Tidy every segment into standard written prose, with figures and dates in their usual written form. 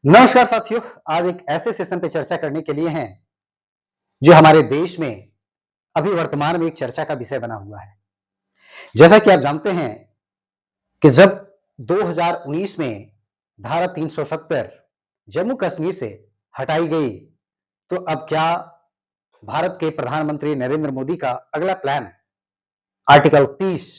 नमस्कार साथियों। आज एक ऐसे सेशन पे चर्चा करने के लिए हैं जो हमारे देश में अभी वर्तमान में एक चर्चा का विषय बना हुआ है। जैसा कि आप जानते हैं कि जब 2019 में धारा 370 जम्मू कश्मीर से हटाई गई, तो अब क्या भारत के प्रधानमंत्री नरेंद्र मोदी का अगला प्लान आर्टिकल 30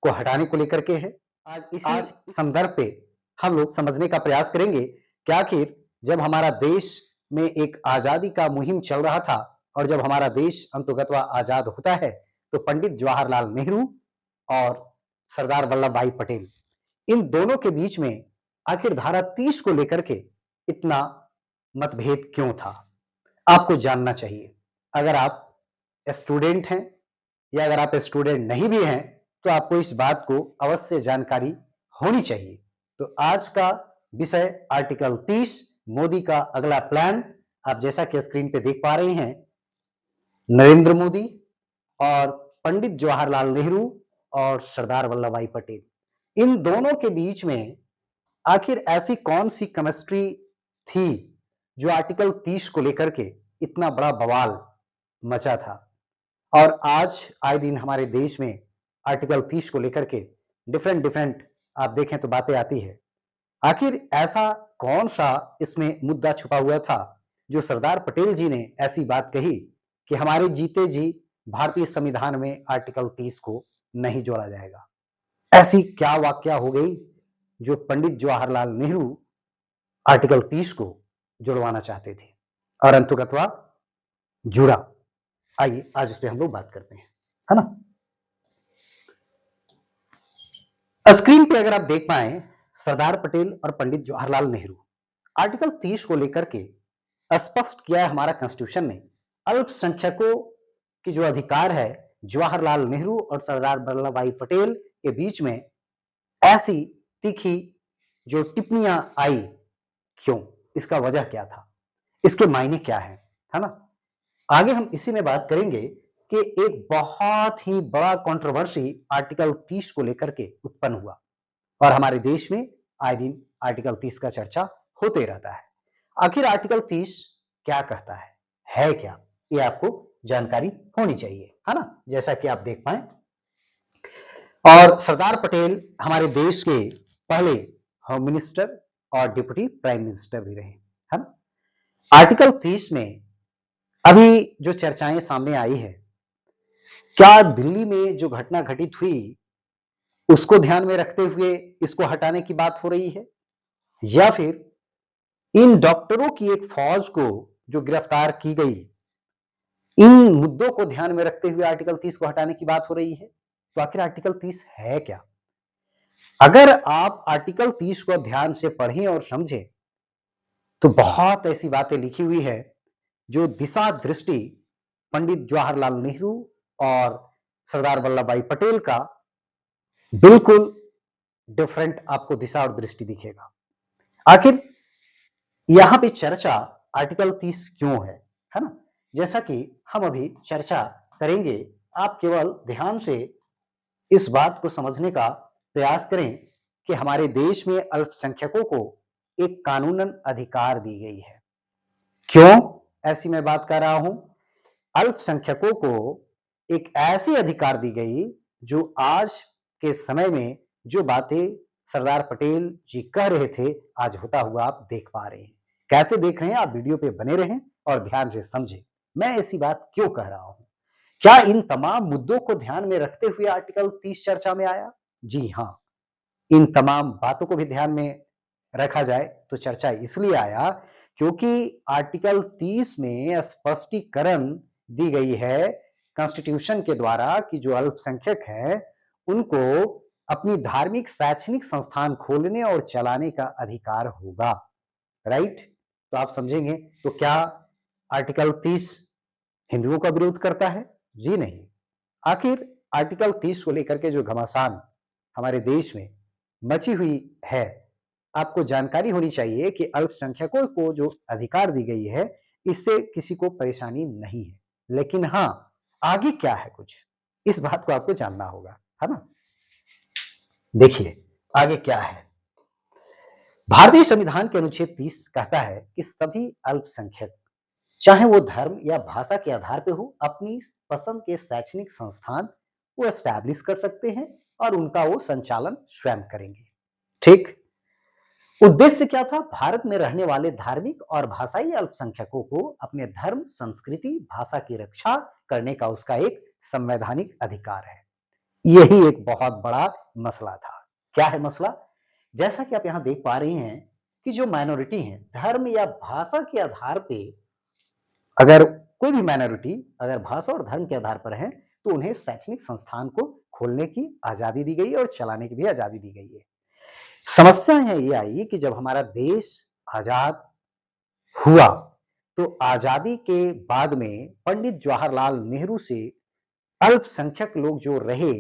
को हटाने को लेकर के है। आज इसी संदर्भ पे हम लोग समझने का प्रयास करेंगे कि आखिर जब हमारा देश में एक आजादी का मुहिम चल रहा था और जब हमारा देश अंततः आजाद होता है, तो पंडित जवाहरलाल नेहरू और सरदार वल्लभ भाई पटेल, इन दोनों के बीच में आखिर धारा 30 को लेकर के इतना मतभेद क्यों था, आपको जानना चाहिए। अगर आप स्टूडेंट हैं या अगर आप स्टूडेंट नहीं भी हैं, तो आपको इस बात को अवश्य जानकारी होनी चाहिए। तो आज का विषय आर्टिकल 30, मोदी का अगला प्लान। आप जैसा कि स्क्रीन पे देख पा रहे हैं, नरेंद्र मोदी और पंडित जवाहरलाल नेहरू और सरदार वल्लभ भाई पटेल, इन दोनों के बीच में आखिर ऐसी कौन सी केमिस्ट्री थी जो आर्टिकल 30 को लेकर के इतना बड़ा बवाल मचा था। और आज आए दिन हमारे देश में आर्टिकल 30 को लेकर के डिफरेंट आप देखें तो बातें आती है। आखिर ऐसा कौन सा इसमें मुद्दा छुपा हुआ था जो सरदार पटेल जी ने ऐसी बात कही कि हमारे जीते जी भारतीय संविधान में आर्टिकल 30 को नहीं जोड़ा जाएगा। ऐसी क्या वाकया हो गई जो पंडित जवाहरलाल नेहरू आर्टिकल 30 को जुड़वाना चाहते थे और अंततः जुड़ा। आइए आज इस पे हम लोग बात करते हैं, है ना। स्क्रीन पे अगर आप देख पाए, सरदार पटेल और पंडित जवाहरलाल नेहरू, आर्टिकल 30 को लेकर के स्पष्ट किया है हमारा कॉन्स्टिट्यूशन ने। अल्पसंख्यकों की जो अधिकार है, जवाहरलाल नेहरू और सरदार वल्लभ भाई पटेल के बीच में ऐसी तीखी जो टिप्पणियां आई, क्यों, इसका वजह क्या था, इसके मायने क्या है ना। आगे हम इसी में बात करेंगे कि एक बहुत ही बड़ा कंट्रोवर्सी आर्टिकल 30 को लेकर के उत्पन्न हुआ और हमारे देश में आए दिन आर्टिकल 30 का चर्चा होते रहता है। आखिर आर्टिकल 30 क्या कहता है क्या, ये आपको जानकारी होनी चाहिए, है ना। जैसा कि आप देख पाए, और सरदार पटेल हमारे देश के पहले होम मिनिस्टर और डिप्टी प्राइम मिनिस्टर भी रहे, है ना। आर्टिकल 30 में अभी जो चर्चाएं सामने आई है, क्या दिल्ली में जो घटना घटित हुई उसको ध्यान में रखते हुए इसको हटाने की बात हो रही है, या फिर इन डॉक्टरों की एक फौज को जो गिरफ्तार की गई, इन मुद्दों को ध्यान में रखते हुए आर्टिकल 30 को हटाने की बात हो रही है। तो आखिर आर्टिकल 30 है क्या? अगर आप आर्टिकल 30 को ध्यान से पढ़ें और समझें, तो बहुत ऐसी बातें लिखी हुई है जो दिशा दृष्टि पंडित जवाहरलाल नेहरू और सरदार वल्लभ भाई पटेल का बिल्कुल डिफरेंट आपको दिशा और दृष्टि दिखेगा। आखिर यहां पे चर्चा आर्टिकल 30 क्यों है ना। जैसा कि हम अभी चर्चा करेंगे, आप केवल ध्यान से इस बात को समझने का प्रयास करें कि हमारे देश में अल्पसंख्यकों को एक कानूनन अधिकार दी गई है। क्यों ऐसी मैं बात कर रहा हूं? अल्पसंख्यकों को एक ऐसी अधिकार दी गई जो आज के समय में जो बातें सरदार पटेल जी कह रहे थे, आज होता हुआ आप देख पा रहे हैं। कैसे देख रहे हैं? आप वीडियो पे बने रहें और ध्यान से समझें मैं ऐसी बात क्यों कह रहा हूं। क्या इन तमाम मुद्दों को ध्यान में रखते हुए आर्टिकल 30 चर्चा में आया? जी हां, इन तमाम बातों को भी ध्यान में रखा जाए तो चर्चा इसलिए आया क्योंकि आर्टिकल 30 में स्पष्टीकरण दी गई है कॉन्स्टिट्यूशन के द्वारा कि जो अल्पसंख्यक हैं उनको अपनी धार्मिक शैक्षणिक संस्थान खोलने और चलाने का अधिकार होगा। राइट? तो आप समझेंगे, तो क्या आर्टिकल 30 हिंदुओं का विरोध करता है? जी नहीं। आखिर आर्टिकल 30 को लेकर के जो घमासान हमारे देश में मची हुई है, आपको जानकारी होनी चाहिए कि अल्पसंख्यकों को जो अधिकार दी गई है, इससे किसी को परेशानी नहीं है। लेकिन हां, आगे क्या है कुछ, इस बात को आपको जानना होगा, है ना। देखिए आगे क्या है। भारतीय संविधान के अनुच्छेद 30 कहता है कि सभी अल्पसंख्यक, चाहे वो धर्म या भाषा के आधार पे हो, अपनी पसंद के शैक्षणिक संस्थान वो एस्टैब्लिश कर सकते हैं और उनका वो संचालन स्वयं करेंगे। ठीक। उद्देश्य क्या था? भारत में रहने वाले धार्मिक और भाषाई अल्पसंख्यकों को अपने धर्म, संस्कृति, भाषा की रक्षा करने का उसका एक संवैधानिक अधिकार है। यही एक बहुत बड़ा मसला था। क्या है मसला? जैसा कि आप यहाँ देख पा रही हैं कि जो माइनॉरिटी हैं, धर्म या भाषा के आधार पे अगर कोई भी माइनॉरिटी अगर भाषा और धर्म के आधार पर है, तो उन्हें शैक्षणिक संस्थान को खोलने की आज़ादी दी गई है और चलाने की भी आज़ादी दी गई है। समस्या यहाँ ये आई कि जब हमारा देश आज़ाद हुआ, तो आज़ादी के बाद में पंडित जवाहरलाल नेहरू से अल्पसंख्यक लोग जो रहे,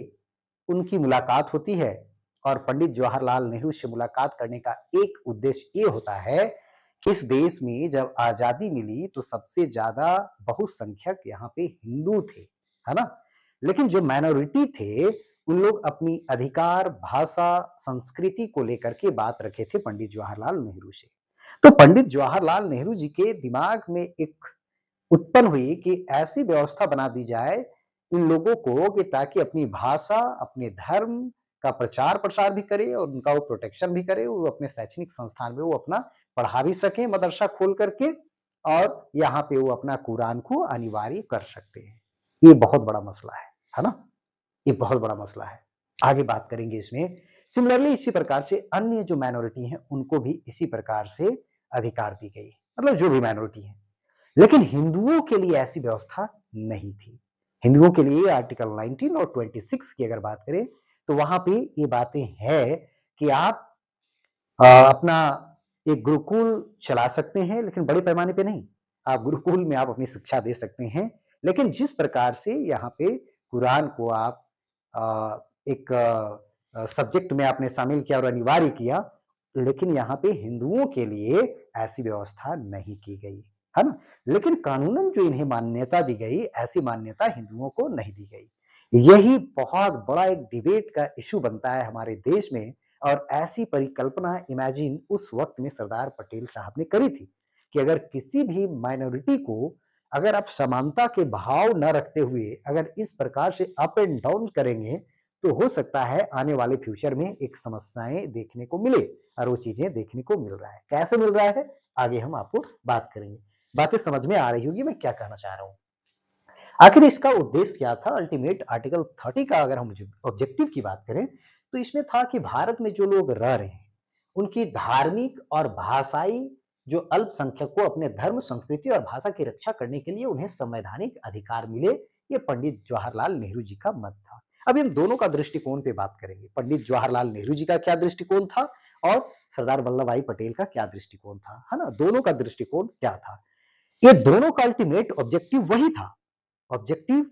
उनकी मुलाकात होती है और पंडित जवाहरलाल नेहरू से मुलाकात करने का एक उद्देश्य ये होता है कि इस देश में जब आज़ादी मिली तो सबसे ज़्यादा बहुसंख्यक यहाँ पे हिंदू थे, है ना? लेकिन जो माइनॉरिटी थे, उन लोग अपनी अधिकार, भाषा, संस्कृति को लेकर के बात रखे थे पंडित जवाहरलाल नेहरू से। तो पंडित जवाहरलाल नेहरू जी के दिमाग में एक उत्पन्न हुई कि ऐसी व्यवस्था बना दी जाए इन लोगों को कि ताकि अपनी भाषा, अपने धर्म का प्रचार-प्रसार भी करे और उनका वो प्रोटेक्शन भी करे, वो अपने शैक्षणिक संस्थान में वो अपना पढ़ा भी सकें मदरसा खोल करके और यहाँ पे वो अपना कुरान को अनिवार्य कर सकते हैं। ये बहुत बड़ा मसला है ना? ये बहुत बड़ा मसला है। आगे बात करेंगे इसमें। सिमिलरली इसी प्रकार से अन्य जो माइनॉरिटी हैं, उनको भी इसी प्रकार से अधिकार दी गई, मतलब जो भी माइनॉरिटी है। लेकिन हिंदुओं के लिए ऐसी व्यवस्था नहीं थी। हिंदुओं के लिए आर्टिकल 19 और 26 की अगर बात करें, तो वहाँ पे ये बातें हैं कि आप अपना एक गुरुकुल चला सकते हैं, लेकिन बड़े पैमाने पे नहीं। आप गुरुकुल में आप अपनी शिक्षा दे सकते हैं, लेकिन जिस प्रकार से यहाँ पे कुरान को आप एक सब्जेक्ट में आपने शामिल किया और अनिवार्य किया, लेकिन यहाँ पे हिंदुओं के लिए ऐसी व्यवस्था नहीं की गई, है ना? लेकिन कानूनन जो इन्हें मान्यता दी गई, ऐसी मान्यता हिंदुओं को नहीं दी गई। यही बहुत बड़ा एक डिबेट का इश्यू बनता है हमारे देश में और ऐसी परिकल्पना इमेजिन उस वक़्त में सरदार पटेल साहब ने करी थी, कि अगर किसी भी माइनॉरिटी को अगर आप समानता के भाव न रखते हुए अगर इस प्रकार से अप एंड डाउन करेंगे, तो हो सकता है आने वाले फ्यूचर में एक समस्याएँ देखने को मिले और वो चीज़ें देखने को मिल रहा है। कैसे मिल रहा है? आगे हम आपको बात करेंगे। बातें समझ में आ रही होगी मैं क्या कहना चाह रहा हूँ। आखिर इसका उद्देश्य क्या था? अल्टीमेट आर्टिकल 30 का अगर हम ऑब्जेक्टिव की बात करें, तो इसमें था कि भारत में जो लोग रह रहे हैं, उनकी धार्मिक और भाषाई जो अल्पसंख्यक को अपने धर्म, संस्कृति और भाषा की रक्षा करने के लिए उन्हें संवैधानिक अधिकार मिले, ये पंडित जवाहरलाल नेहरू जी का मत था। अब इन दोनों का दृष्टिकोण पे बात करेंगे। पंडित जवाहरलाल नेहरू जी का क्या दृष्टिकोण था और सरदार वल्लभ भाई पटेल का क्या दृष्टिकोण था, है ना? दोनों का दृष्टिकोण क्या था? ये दोनों का अल्टीमेट ऑब्जेक्टिव वही था। ऑब्जेक्टिव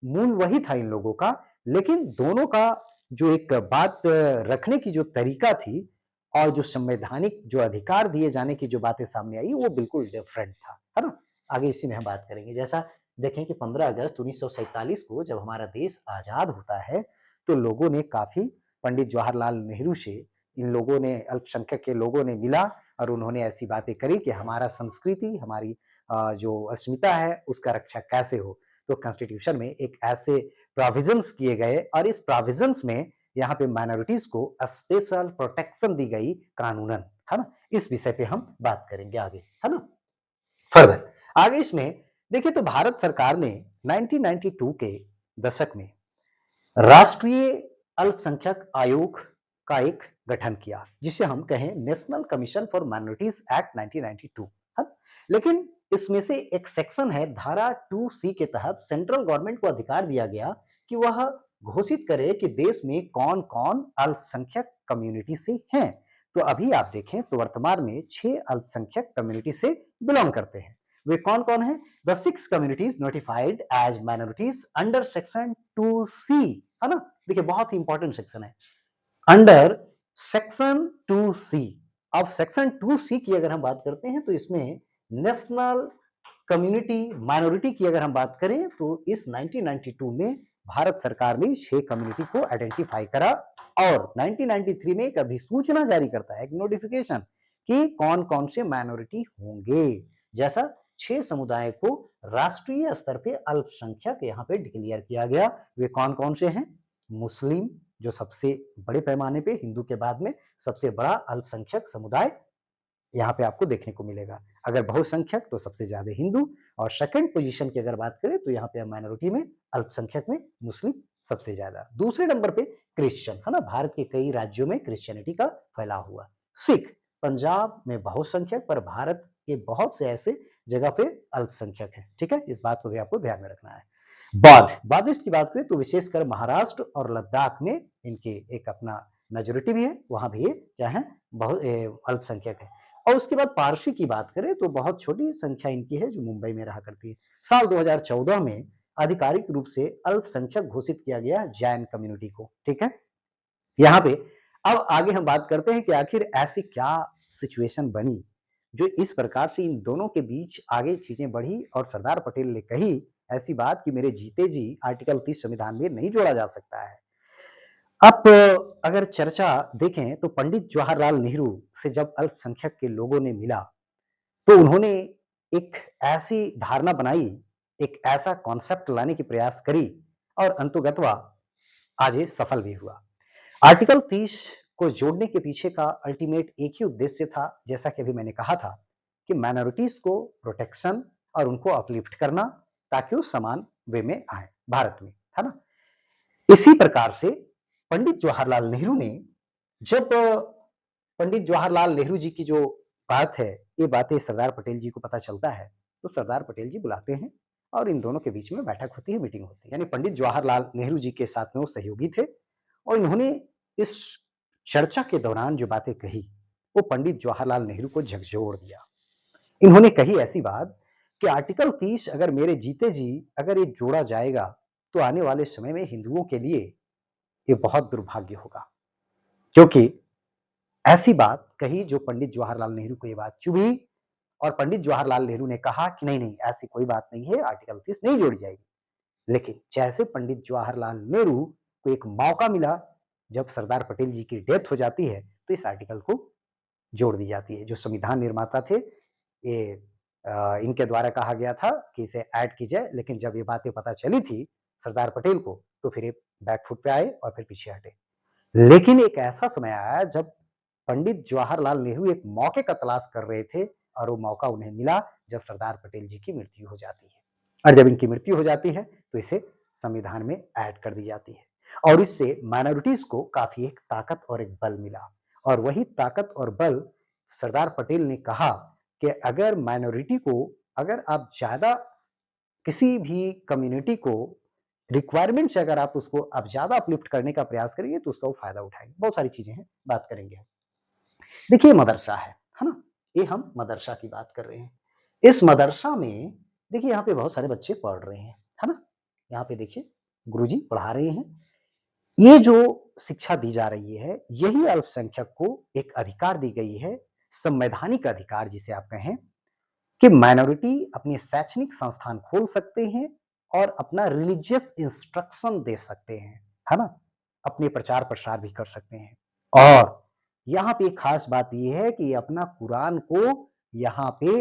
मूल वही था इन लोगों का, लेकिन दोनों का जो एक बात रखने की जो तरीका थी और जो संवैधानिक जो अधिकार दिए जाने की जो बातें सामने आई, वो बिल्कुल डिफरेंट था, है ना? आगे इसी में हम बात करेंगे। जैसा देखें कि 15 अगस्त 1947 को जब हमारा देश आज़ाद होता है, तो लोगों ने काफ़ी पंडित जवाहरलाल नेहरू से इन लोगों ने अल्पसंख्यक के लोगों ने मिला और उन्होंने ऐसी बातें करी कि हमारा संस्कृति, हमारी जो अस्मिता है, उसका रक्षा कैसे हो। तो कॉन्स्टिट्यूशन में एक ऐसे प्रोविजंस किए गए और इस प्रोविजंस में यहाँ पे माइनॉरिटीज को स्पेशल प्रोटेक्शन दी गई कानूनन, है ना? इस विषय पे हम बात करेंगे आगे, है ना? फर्दर आगे इसमें देखिए तो भारत सरकार ने 1992 के दशक में राष्ट्रीय अल्पसंख्यक आयोग का एक गठन किया, जिसे हम कहें national commission for minorities act 1992, है? लेकिन इसमें से एक सेक्शन है धारा 2C के तहत सेंट्रल गवर्नमेंट को अधिकार दिया गया कि वह घोषित करे कि देश में कौन-कौन अल्पसंख्यक कम्युनिटी से हैं। तो अभी आप देखें तो वर्तमान में 6 अल्पसंख्यक कम्युनिटी से बिलोंग करते हैं। वे कौन-कौन हैं? The 6 communities notified as minorities under section 2C, है ना? देखिए बहुत ही इंपॉर्टेंट सेक्शन है। Under section 2C। अब सेक्शन 2C की अगर हम बात करते हैं तो इसमें नेशनल कम्युनिटी माइनॉरिटी की अगर हम बात करें तो इस 1992 में भारत सरकार ने 6 कम्युनिटी को आइडेंटिफाई करा और 1993 में एक अधिसूचना जारी करता है, एक नोटिफिकेशन कि कौन-कौन से माइनॉरिटी होंगे। जैसा 6 समुदाय को राष्ट्रीय स्तर पे अल्पसंख्यक यहाँ पे डिक्लेयर किया गया। वे कौन-कौन से हैं? मुस्लिम, जो सबसे बड़े पैमाने पे हिंदू के बाद में सबसे बड़ा अल्पसंख्यक समुदाय यहाँ पे आपको देखने को मिलेगा। अगर बहुसंख्यक तो सबसे ज़्यादा हिंदू, और सेकंड पोज़ीशन की अगर बात करें तो यहाँ पे माइनॉरिटी में अल्पसंख्यक में मुस्लिम सबसे ज़्यादा। दूसरे नंबर पे क्रिश्चियन, है ना? भारत के कई राज्यों में क्रिश्चियनिटी का फैलाव हुआ। सिख, पंजाब में बहुसंख्यक, पर भारत के बहुत से ऐसे जगह पे अल्पसंख्यक हैं, ठीक है? इस बात को भी आपको ध्यान में रखना है। बौद्ध, बुद्धिस्ट की बात करें तो विशेषकर महाराष्ट्र और लद्दाख में इनके एक अपना मेजॉरिटी भी है, वहाँ भी ये क्या है? अल्पसंख्यक है। और उसके बाद पारसी की बात करें तो बहुत छोटी संख्या इनकी है जो मुंबई में रहा करती है। साल 2014 में आधिकारिक रूप से अल्पसंख्यक घोषित किया गया जैन कम्युनिटी को, ठीक है? यहाँ पे अब आगे हम बात करते हैं कि आखिर ऐसी क्या सिचुएशन बनी जो इस प्रकार से इन दोनों के बीच आगे चीजें बढ़ी और सरदार पटेल ने कही ऐसी बात कि मेरे जीते जी आर्टिकल 30 संविधान में नहीं जोड़ा जा सकता है। आप अगर चर्चा देखें तो पंडित जवाहरलाल नेहरू से जब अल्पसंख्यक के लोगों ने मिला तो उन्होंने एक ऐसी धारणा बनाई, एक ऐसा कॉन्सेप्ट लाने की प्रयास करी और अंततोगत्वा आज ये सफल भी हुआ। आर्टिकल 30 को जोड़ने के पीछे का अल्टीमेट एक ही उद्देश्य था, जैसा कि अभी मैंने कहा था कि माइनॉरिटीज को प्रोटेक्शन और उनको अपलिफ्ट करना ताकि वो समान वे में आए भारत में, है ना? इसी प्रकार से पंडित जवाहरलाल नेहरू ने जब पंडित जवाहरलाल नेहरू जी की जो बात है, ये बातें सरदार पटेल जी को पता चलता है, तो सरदार पटेल जी बुलाते हैं और इन दोनों के बीच में बैठक होती है, मीटिंग होती है। यानी पंडित जवाहरलाल नेहरू जी के साथ में वो सहयोगी थे और इन्होंने इस चर्चा के दौरान जो बातें कही, वो पंडित जवाहरलाल नेहरू को झकझोर दिया। इन्होंने कही ऐसी बात कि आर्टिकल 30 अगर मेरे जीते जी अगर ये जोड़ा जाएगा, तो आने वाले समय में हिंदुओं के लिए ये बहुत दुर्भाग्य होगा। क्योंकि ऐसी बात कही जो पंडित जवाहरलाल नेहरू को ये बात चुभी और पंडित जवाहरलाल नेहरू ने कहा कि नहीं-नहीं ऐसी कोई बात नहीं है, आर्टिकल 30 नहीं जोड़ी जाएगी। लेकिन जैसे पंडित जवाहरलाल नेहरू को एक मौका मिला, जब सरदार पटेल जी की डेथ हो जाती है, तो इस आर्टिकल को जोड़ दी जाती है। जो संविधान निर्माता थे, ये इनके द्वारा कहा गया था कि इसे ऐड की जाए, लेकिन जब ये बातें पता चली थी सरदार पटेल को, तो फिर ये बैक फुट पे आए और फिर पीछे हटे। लेकिन एक ऐसा समय आया जब पंडित जवाहरलाल नेहरू एक मौके का तलाश कर रहे थे और वो मौका उन्हें मिला जब सरदार पटेल जी की मृत्यु हो जाती है। और जब इनकी मृत्यु हो जाती है तो इसे संविधान में ऐड कर दी जाती है और इससे माइनॉरिटीज को काफी एक ताकत और एक बल मिला। और वही ताकत और बल सरदार पटेल ने कहा कि अगर माइनॉरिटी को, अगर आप ज्यादा किसी भी कम्युनिटी को रिक्वायरमेंट से अगर आप उसको आप ज्यादा अपलिफ्ट करने का प्रयास करेंगे तो उसका वो फायदा उठाएंगे। बहुत सारी चीजें हैं, बात करेंगे हम। देखिए मदरसा है ना? ये हम मदरसा की बात कर रहे हैं। इस मदरसा में देखिए यहाँ पे बहुत सारे बच्चे पढ़ रहे हैं, है ना? यहाँ पे देखिए गुरुजी पढ़ा रहे हैं। ये जो शिक्षा दी जा रही है, यही अल्पसंख्यक को एक अधिकार दी गई है, संवैधानिक अधिकार जिसे आप कहें, कि माइनॉरिटी अपने शैक्षणिक संस्थान खोल सकते हैं और अपना रिलीजियस इंस्ट्रक्शन दे सकते हैं, है ना? अपने प्रचार प्रसार भी कर सकते हैं। और यहाँ पे एक खास बात ये है कि अपना कुरान को यहाँ पे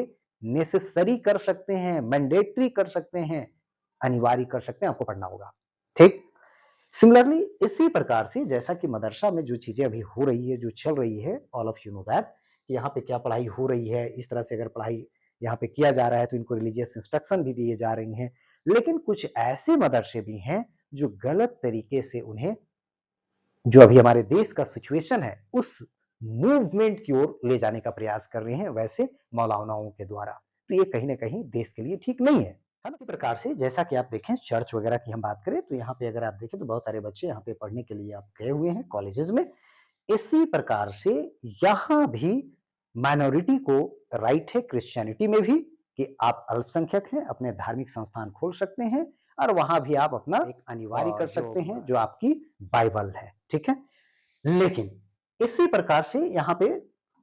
नेसेसरी कर सकते हैं, मैंडेटरी कर सकते हैं, अनिवार्य कर सकते हैं, आपको पढ़ना होगा। ठीक? सिमिलरली इसी प्रकार से जैसा कि मदरसा में जो चीजें अभी हो रही है, जो चल रही है, all of you know that, यहाँ पे क्या पढ़ाई हो रही है, इस तरह से अगर पढ़ाई यहाँ पे किया जा रहा है तो इनको रिलीजियस इंस्ट्रक्शन भी दिए जा रही हैं। लेकिन कुछ ऐसे मदरसे भी हैं जो गलत तरीके से उन्हें, जो अभी हमारे देश का सिचुएशन है, उस मूवमेंट की ओर ले जाने का प्रयास कर रहे हैं वैसे मौलानाओं के द्वारा। तो ये कहीं न कहीं देश के लिए ठीक नहीं है ना? इसी प्रकार से जैसा कि आप देखें चर्च वगैरह की हम बात करें तो यहाँ पे अगर आप देखें तो बहुत सारे बच्चे यहाँ पे पढ़ने के लिए आप गए हुए हैं कॉलेजेस में। इसी प्रकार से यहाँ भी माइनॉरिटी को राइट है क्रिश्चियनिटी में भी कि आप अल्पसंख्यक हैं, अपने धार्मिक संस्थान खोल सकते हैं और वहाँ भी आप अपना एक अनिवार्य कर सकते हैं जो आपकी बाइबल है, ठीक है? लेकिन इसी प्रकार से यहाँ पे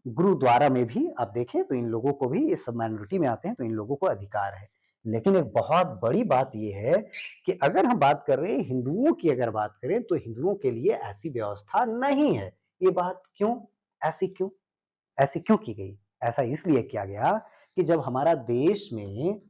गुरुद्वारा में भी आप देखें तो इन लोगों को भी, ये सब माइनॉरिटी में आते हैं तो इन लोगों को अधिकार है। लेकिन एक बहुत बड़ी बात ये है कि अगर हम बात कर रहे हैं हिंदुओं की, अगर बात करें तो हिंदुओं के लिए ऐसी व्यवस्था नहीं है। ये बात क्यों? ऐसी क्यों? ऐसी क्यों की गई? ऐसा इसलिए किया गया कि जब हमारा देश में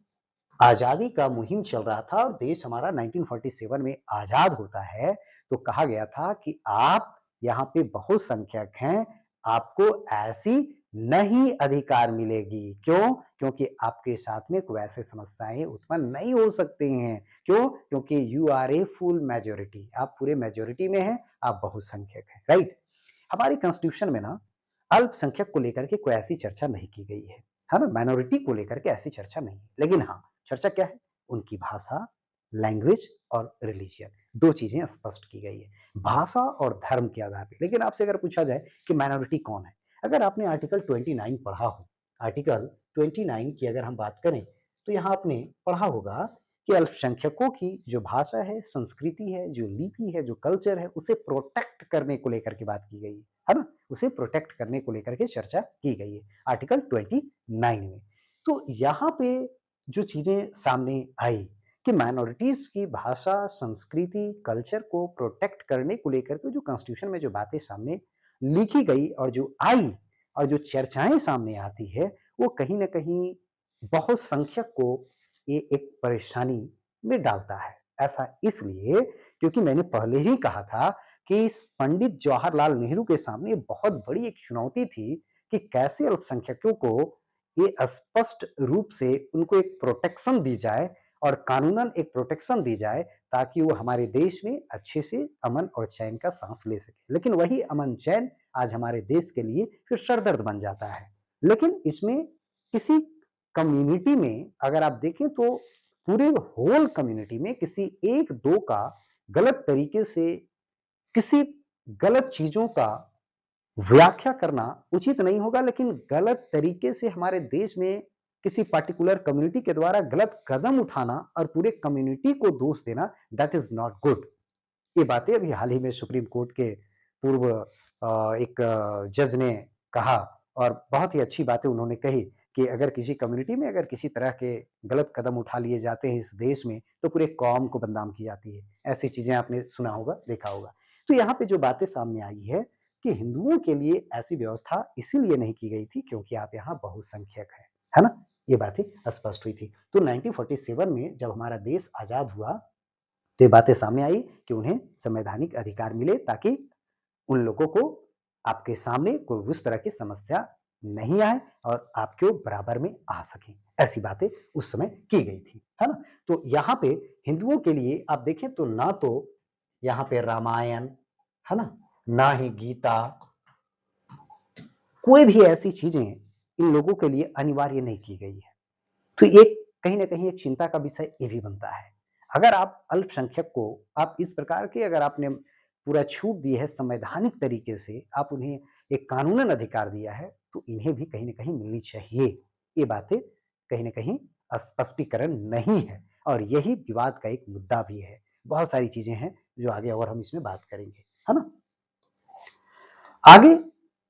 आज़ादी का मुहिम चल रहा था और देश हमारा 1947 में आज़ाद होता है, तो कहा गया था कि आप यहाँ पे बहुसंख्यक हैं, आपको ऐसी नहीं अधिकार मिलेगी। क्यों? क्योंकि आपके साथ में कोई ऐसी समस्याएँ उत्पन्न नहीं हो सकती हैं। क्यों? क्योंकि you are a full majority, आप पूरे मेजॉरिटी में हैं, आप बहुसंख्यक हैं, राइट? हमारी कॉन्स्टिट्यूशन में ना अल्पसंख्यक को लेकर के कोई ऐसी चर्चा नहीं की गई है ना? माइनॉरिटी को लेकर के ऐसी चर्चा नहीं है। लेकिन हाँ, चर्चा क्या है? उनकी भाषा, लैंग्वेज और रिलिजन 2 चीज़ें स्पष्ट की गई है। भाषा और धर्म के आधार पे। लेकिन आपसे अगर पूछा जाए कि माइनॉरिटी कौन है? अगर आपने आर्टिकल 29 पढ़ा हो, आर्टिकल 29 की अगर हम बात करें, तो यहाँ आपने पढ़ा होगा कि अल्पसंख्यकों की जो भाषा है, संस्कृति है, जो लिपि है, जो कल्चर है, उसे प्रोटेक्ट करने को लेकर के बात की गई है ना? उसे प्रोटेक्ट करने को लेकर के चर्चा की गई है, आर्टिकल 29 में। तो यहाँ पे जो चीज़ें सामने आई कि माइनॉरिटीज़ की भाषा, संस्कृति, कल्चर को प्रोटेक्ट करने को लेकर के जो कॉन्स्टिट्यूशन में जो बातें सामने लिखी गई और जो आई और जो चर्चाएँ सामने आती है, वो कहीं न कहीं बहुसंख्यक को ये एक परेशानी में डालता है। ऐसा इसलिए क्योंकि मैंने पहले ही कहा था कि इस पंडित जवाहरलाल नेहरू के सामने बहुत बड़ी एक चुनौती थी कि कैसे अल्पसंख्यकों को ये स्पष्ट रूप से उनको एक प्रोटेक्शन दी जाए और कानूनन एक प्रोटेक्शन दी जाए ताकि वो हमारे देश में अच्छे से अमन और चैन का सांस ले सके। लेकिन वही अमन चैन आज हमारे देश के लिए फिर सरदर्द बन जाता है। लेकिन इसमें किसी कम्युनिटी में अगर आप देखें तो पूरे होल कम्युनिटी में किसी 1-2 का गलत तरीके से किसी गलत चीज़ों का व्याख्या करना उचित नहीं होगा, लेकिन गलत तरीके से हमारे देश में किसी पर्टिकुलर कम्युनिटी के द्वारा गलत कदम उठाना और पूरे कम्युनिटी को दोष देना, दैट इज़ नॉट गुड। ये बातें अभी हाल ही में सुप्रीम कोर्ट के पूर्व एक जज ने कहा और बहुत ही अच्छी बातें उन्होंने कही कि अगर किसी कम्युनिटी में अगर किसी तरह के गलत कदम उठा लिए जाते हैं इस देश में, तो पूरे कौम को बदनाम की जाती है। ऐसी चीज़ें आपने सुना होगा, देखा होगा। तो यहाँ पे जो बातें सामने आई है कि हिंदुओं के लिए ऐसी व्यवस्था इसीलिए नहीं की गई थी क्योंकि आप यहाँ बहुसंख्यक हैं, है ना? ये बातें स्पष्ट हुई थी। तो 1947 में जब हमारा देश आज़ाद हुआ तो ये बातें सामने आई कि उन्हें संवैधानिक अधिकार मिले ताकि उन लोगों को आपके सामने कोई उस तरह की समस्या नहीं आए और आपके बराबर में आ सकें। ऐसी बातें उस समय की गई थी, है ना? तो यहाँ पे हिंदुओं के लिए आप देखें तो ना तो यहाँ पे रामायण, है ना? ना ही गीता, कोई भी ऐसी चीज़ें इन लोगों के लिए अनिवार्य नहीं की गई है। तो एक कहीं न कहीं एक चिंता का विषय ये भी बनता है। अगर आप अल्पसंख्यक को आप इस प्रकार के अगर आपने पूरा छूट दी है संवैधानिक तरीके से, आप उन्हें एक कानूनन अधिकार दिया है, तो इन्हें भी कहीं न कहीं मिलनी चाहिए। ये बातें कहीं न कहीं स्पष्टीकरण नहीं है और यही विवाद का एक मुद्दा भी है। बहुत सारी चीज़ें हैं जो आगे और हम इसमें बात करेंगे, है ना? आगे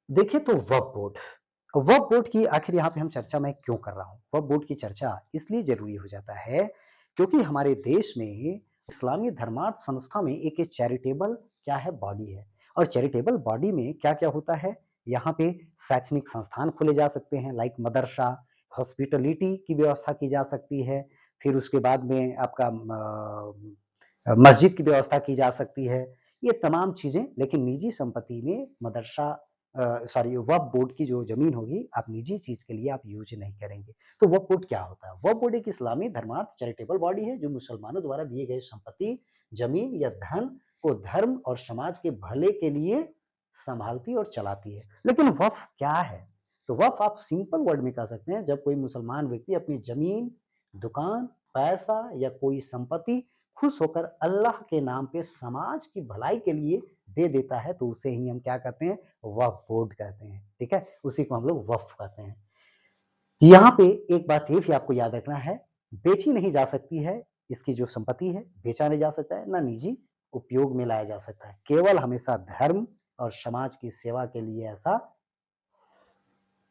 देखिए तो वक्फ बोर्ड। वक्फ बोर्ड की आखिर यहाँ पे हम चर्चा मैं क्यों कर रहा हूँ? वक्फ बोर्ड की चर्चा इसलिए ज़रूरी हो जाता है क्योंकि हमारे देश में इस्लामी धर्मार्थ संस्था में एक चैरिटेबल क्या है बॉडी है और चैरिटेबल बॉडी में क्या-क्या होता है? यहाँ पे शैक्षणिक संस्थान खोले जा सकते हैं लाइक मदरसा, हॉस्पिटैलिटी की व्यवस्था की जा सकती है। फिर उसके बाद में आपका मस्जिद की व्यवस्था की जा सकती है। ये तमाम चीज़ें लेकिन निजी संपत्ति में मदरसा सॉरी वक्फ बोर्ड की जो ज़मीन होगी, आप निजी चीज़ के लिए आप यूज़ नहीं करेंगे। तो वक्फ बोर्ड क्या होता है? वक्फ बोर्ड एक इस्लामी धर्मार्थ चैरिटेबल बॉडी है, जो मुसलमानों द्वारा दिए गए संपत्ति, ज़मीन या धन को धर्म और समाज के भले के लिए सँभालती और चलाती है। लेकिन वक्फ क्या है? तो वक्फ आप सिंपल वर्ड में कह सकते हैं, जब कोई मुसलमान व्यक्ति अपनी ज़मीन, दुकान, पैसा या कोई संपत्ति खुश होकर अल्लाह के नाम पे समाज की भलाई के लिए दे देता है, तो उसे ही हम क्या कहते हैं? वक्फ बोर्ड कहते हैं, ठीक है? उसी को हम लोग वक्फ कहते हैं। यहाँ पे एक बात ये भी आपको याद रखना है, बेची नहीं जा सकती है, इसकी जो संपत्ति है, बेचा नहीं जा सकता है, ना निजी उपयोग में लाया जा सकता है। केवल हमेशा धर्म और समाज की सेवा के लिए ऐसा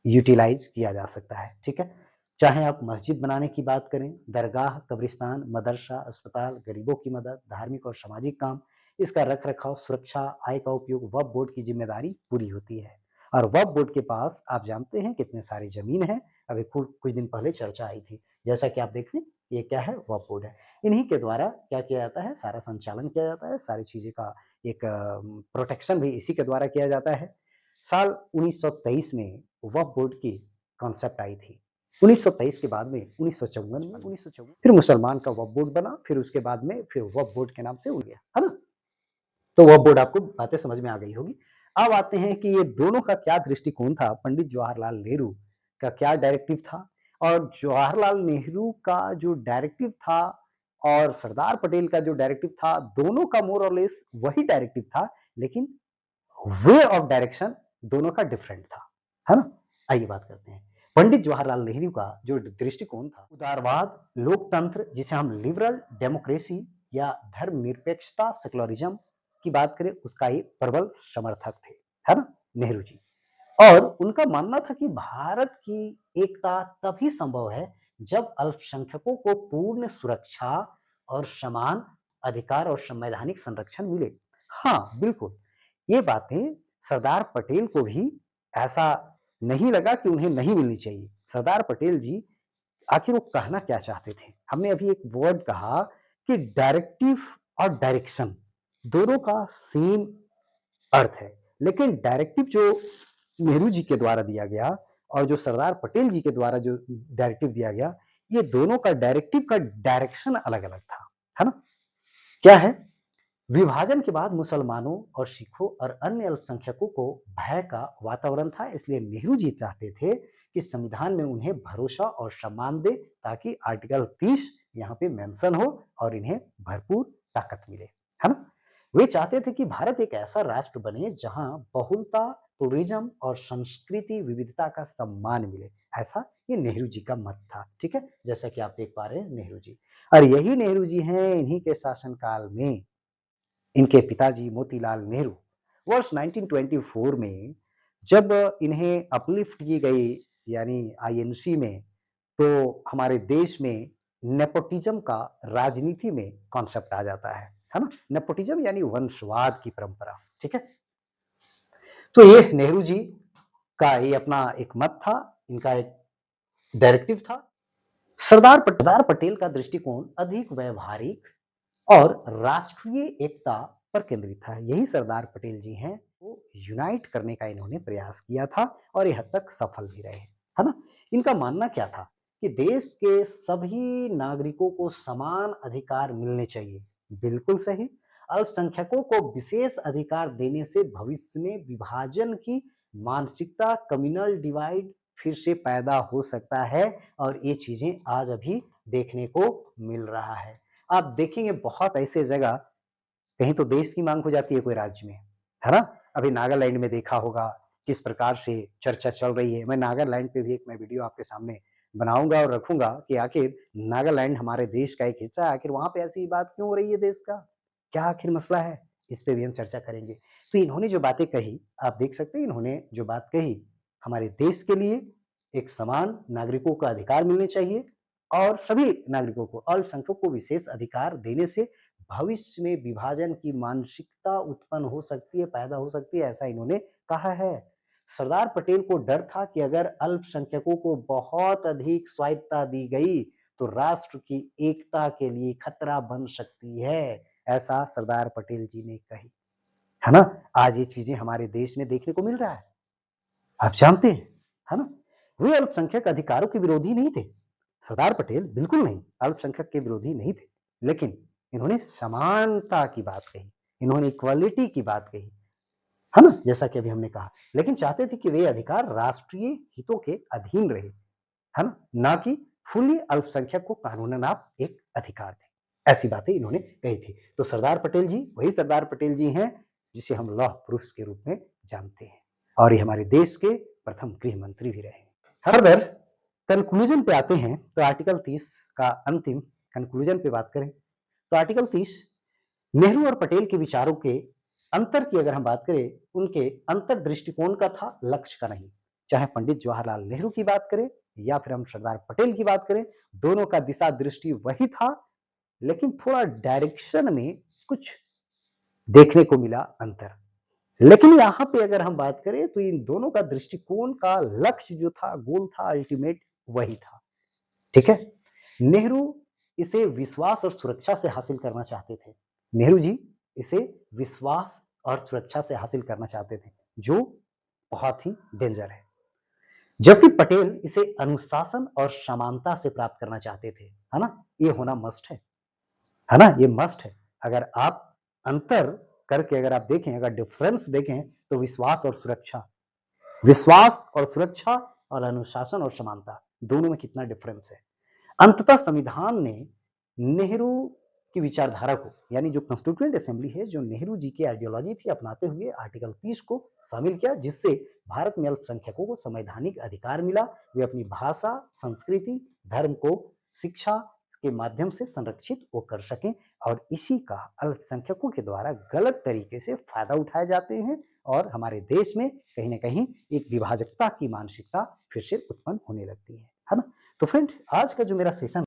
यूटिलाइज़ किया जा सकता है, ठीक है? चाहे आप मस्जिद बनाने की बात करें, दरगाह, कब्रिस्तान, मदरसा, अस्पताल, गरीबों की मदद, धार्मिक और सामाजिक काम, इसका रख-रखाव, सुरक्षा, आय का उपयोग वक्फ बोर्ड की ज़िम्मेदारी पूरी होती है। और वक्फ बोर्ड के पास आप जानते हैं कितने सारी ज़मीन है, अभी कुछ दिन पहले चर्चा आई थी। जैसा कि आप देख रहे हैं, ये क्या है? वक्फ बोर्ड है। इन्हीं के द्वारा क्या किया जाता है? सारा संचालन किया जाता है, सारी चीज़ें का एक प्रोटेक्शन भी इसी के द्वारा किया जाता है। साल 1923 में वक्फ बोर्ड की कॉन्सेप्ट आई थी। 1923 के बाद में 1954 फिर मुसलमान का वक्फ बोर्ड बना, फिर उसके बाद में फिर वक्फ बोर्ड के नाम से उड़ गया, है ना? तो वक्फ बोर्ड आपको बातें समझ में आ गई होगी। अब आते हैं कि ये दोनों का क्या दृष्टिकोण था, पंडित जवाहरलाल नेहरू का क्या डायरेक्टिव था और जवाहरलाल नेहरू का जो डायरेक्टिव था और सरदार पटेल का जो डायरेक्टिव था, दोनों का मोर और लेस वही डायरेक्टिव था, लेकिन वे ऑफ डायरेक्शन दोनों का डिफरेंट था, है ना? आइए बात करते हैं। पंडित जवाहरलाल नेहरू का जो दृष्टिकोण था, उदारवाद, लोकतंत्र जिसे हम लिबरल डेमोक्रेसी या धर्मनिरपेक्षता सेक्युलरिज्म की बात करें, उसका ये प्रबल समर्थक थे, है ना? नेहरू जी। और उनका मानना था कि भारत की एकता तभी संभव है जब अल्पसंख्यकों को पूर्ण सुरक्षा और समान अधिकार और संवैधानिक संरक्षण मिले। हाँ, बिल्कुल। ये बातें सरदार पटेल को भी ऐसा नहीं लगा कि उन्हें नहीं मिलनी चाहिए। सरदार पटेल जी आखिर वो कहना क्या चाहते थे? हमने अभी एक वर्ड कहा कि डायरेक्टिव और डायरेक्शन दोनों का सेम अर्थ है, लेकिन डायरेक्टिव जो नेहरू जी के द्वारा दिया गया और जो सरदार पटेल जी के द्वारा जो डायरेक्टिव दिया गया, ये दोनों का डायरेक्टिव का डायरेक्शन अलग-अलग था, है ना? क्या है? विभाजन के बाद मुसलमानों और सिखों और अन्य अल्पसंख्यकों को भय का वातावरण था, इसलिए नेहरू जी चाहते थे कि संविधान में उन्हें भरोसा और सम्मान दे ताकि आर्टिकल 30 यहाँ पे मेंशन हो और इन्हें भरपूर ताकत मिले, है ना? वे चाहते थे कि भारत एक ऐसा राष्ट्र बने जहां बहुलता, टूरिज्म और संस्कृति विविधता का सम्मान मिले। ऐसा ये नेहरू जी का मत था, ठीक है? जैसा कि आप देख पा रहे हैं नेहरू जी। और यही नेहरू जी हैं, इन्हीं के शासनकाल में इनके पिताजी मोतीलाल नेहरू वर्ष 1924 में जब इन्हें अपलिफ्ट की गई यानी आईएनसी में, तो हमारे देश में नेपोटिज्म का राजनीति में कॉन्सेप्ट आ जाता है ना? नेपोटिज्म यानी वंशवाद की परंपरा, ठीक है? तो ये नेहरू जी का ये अपना एक मत था, इनका एक डायरेक्टिव था। सरदार पटेल का दृष्टिकोण अधिक व्यावहारिक और राष्ट्रीय एकता पर केंद्रित था। यही सरदार पटेल जी हैं, वो यूनाइट करने का इन्होंने प्रयास किया था और ये हद तक सफल भी रहे, है ना? इनका मानना क्या था कि देश के सभी नागरिकों को समान अधिकार मिलने चाहिए। बिल्कुल सही। अल्पसंख्यकों को विशेष अधिकार देने से भविष्य में विभाजन की मानसिकता, कम्युनल डिवाइड फिर से पैदा हो सकता है और ये चीजें आज अभी देखने को मिल रहा है। आप देखेंगे बहुत ऐसे जगह कहीं तो देश की मांग हो जाती है कोई राज्य में, है ना? अभी नागालैंड में देखा होगा किस प्रकार से चर्चा चल रही है। मैं नागालैंड पे भी एक मैं वीडियो आपके सामने बनाऊँगा और रखूँगा कि आखिर नागालैंड हमारे देश का एक हिस्सा है, आखिर वहाँ पे ऐसी बात क्यों हो रही है देश का? क्या आखिर मसला है? इस पे भी हम चर्चा करेंगे। तो इन्होंने जो बातें कही, आप देख सकते हैं इन्होंने जो बात कही, हमारे देश के लिए एक समान नागरिकों का अधिकार मिलने चाहिए और सभी नागरिकों को अल्पसंख्यकों को विशेष अधिकार देने से भविष्य में विभाजन की मानसिकता उत्पन्न हो सकती है, पैदा हो सकती है, ऐसा इन्होंने कहा है। सरदार पटेल को डर था कि अगर अल्पसंख्यकों को बहुत अधिक स्वायत्तता दी गई, तो राष्ट्र की एकता के लिए खतरा बन सकती है, ऐसा सरदार पटेल जी ने कही। है ना? आज ये चीज़ें हमारे देश में देखने को मिल रहा है। आप जानते हैं, है ना? वे अल्पसंख्यक अधिकारों के विरोधी नहीं थे। सरदार पटेल बिल्कुल नहीं, अल्पसंख्यक के विरोधी नहीं थे। लेकिन इन्होंने समानता की बात कही, इन्होंने इक्वालिटी की बात कही, है ना? जैसा कि अभी हमने कहा। लेकिन चाहते थे कि वे अधिकार राष्ट्रीय हितों के अधीन रहे, है ना? ना कि फुल्ली अल्पसंख्यक को कानूनन आप एक अधिकार दें। ऐसी बातें इन्होंने कही थी। तो सरदार पटेल जी वही सरदार पटेल जी हैं जिसे हम लौह पुरुष के रूप में जानते हैं और ये हमारे देश के प्रथम गृह मंत्री भी रहे। फर्दर कंक्लूजन पे आते हैं तो आर्टिकल 30 का अंतिम कंक्लूजन पे बात करें तो आर्टिकल 30 नेहरू और पटेल के विचारों के अंतर की अगर हम बात करें, उनके अंतर दृष्टिकोण का था, लक्ष्य का नहीं। चाहे पंडित जवाहरलाल नेहरू की बात करें या फिर हम सरदार पटेल की बात करें, दोनों का दिशा दृष्टि वही था, लेकिन थोड़ा डायरेक्शन में कुछ देखने को मिला अंतर। लेकिन यहाँ पे अगर हम बात करें तो इन दोनों का दृष्टिकोण का लक्ष्य जो था, गोल था, अल्टीमेट वही था। ठीक है? नेहरू इसे विश्वास और सुरक्षा से हासिल करना चाहते थे। नेहरू जी इसे विश्वास और सुरक्षा से हासिल करना चाहते थे, जो बहुत ही डेंजर है। जबकि पटेल इसे अनुशासन और समानता से प्राप्त करना चाहते थे, है ना? ये होना मस्ट है ना? ये मस्ट है। अगर आप अंतर करके अगर आप देखें, अगर डिफरेंस देखें तो विश्वास और सुरक्षा और अनुशासन और समानता दोनों में कितना डिफरेंस है। अंततः संविधान ने नेहरू की विचारधारा को, यानी जो कॉन्स्टिट्यूएंट असेंबली है, जो नेहरू जी की आइडियोलॉजी थी, अपनाते हुए आर्टिकल 30 को शामिल किया, जिससे भारत में अल्पसंख्यकों को संवैधानिक अधिकार मिला। वे अपनी भाषा, संस्कृति, धर्म को शिक्षा के माध्यम से संरक्षित वो कर सकें, और इसी का अल्पसंख्यकों के द्वारा गलत तरीके से फायदा उठाए जाते हैं और हमारे देश में कहीं ना कहीं एक विभाजकता की मानसिकता फिर से उत्पन्न होने लगती है ना? तो फ्रेंड, आज का जो मेरा सेशन